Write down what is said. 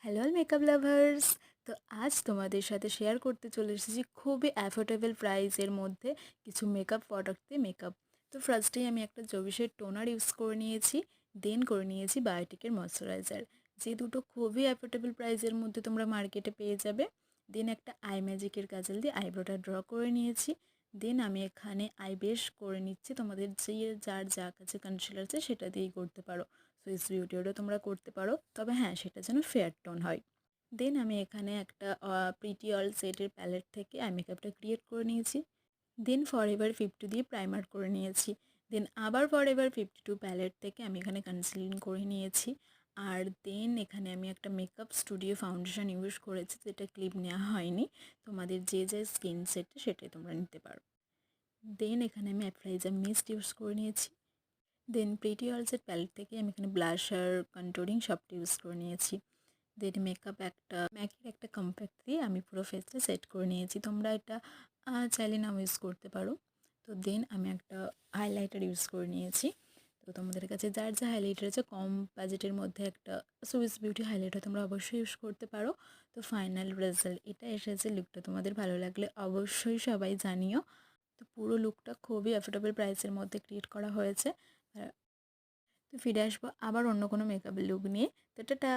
Hello all makeup lovers. তো আজ তোমাদের সাথে শেয়ার করতে চলে এসেছি খুবই অ্যাফোর্ডেবল প্রাইসের মধ্যে কিছু মেকআপ প্রোডাক্ট দিয়ে মেকআপ। তো ফার্স্টেই আমি একটা জবিশের টোনার ইউজ করে নিয়েছি, দেন করে নিয়েছি বায়োটিকের ময়শ্চারাইজার, যে দুটো খুবই অ্যাফোর্ডেবল প্রাইসের মধ্যে তোমরা মার্কেটে পেয়ে যাবে। দেন একটা আই ম্যাজিকের কাজল দিয়ে আইব্রোটা ড্র করে নিয়েছি। দেন আমি এখানে আই বেশ করে নিচ্ছি, তোমাদের যার যা কাছে কনসিলার আছে সেটা দিয়েই করতে পারো। সুইস বিউটিরও তোমরা করতে পারো, তবে হ্যাঁ সেটা যেন ফেয়ার টোন হয়। দেন আমি এখানে একটা প্রিটি অল সেটের প্যালেট থেকে আই মেকআপটা ক্রিয়েট করে নিয়েছি। দেন ফরএভার 50 দিয়ে প্রাইমার করে নিয়েছি। দেন আবার ফরএভার 52 প্যালেট থেকে আমি এখানে কনসিলিং করে নিয়েছি। আর দেন এখানে আমি একটা মেকআপ স্টুডিও ফাউন্ডেশন ইউজ করেছি, যেটা ক্লিপ নেওয়া হয়নি। তোমাদের যে যে স্কিন সেটে সেটাই তোমরা নিতে পারো। দেন এখানে আমি অ্যাপ্লাইজার মিস্ট ইউজ করে নিয়েছি। দেন প্রিটি অলসের প্যালেট থেকে আমি এখানে ব্লাশার, কন্ট্রোলিং সবটা ইউজ করে নিয়েছি। দেন মেকআপ একটা ম্যাকের একটা কম্প্যাক্ট দিয়ে আমি পুরো ফেসটা সেট করে নিয়েছি। তোমরা এটা চাইলে নাও ইউজ করতে পারো। তো দেন আমি একটা হাইলাইটার ইউজ করে নিয়েছি। তো তোমাদের কাছে যার যা হাইলাইটার আছে, কম বাজেটের মধ্যে একটা সুইস বিউটি হাইলাইটার তোমরা অবশ্যই ইউজ করতে পারো। তো ফাইনাল রেজাল্ট এটা এসেছে। লুকটা তোমাদের ভালো লাগলে অবশ্যই সবাই জানিও। তো পুরো লুকটা খুবই অ্যাফোর্ডেবল প্রাইসের মধ্যে ক্রিয়েট করা হয়েছে। তো ফিরে আসবো আবার অন্য কোনো মেকআপের লুক নিয়ে। তো টাটা।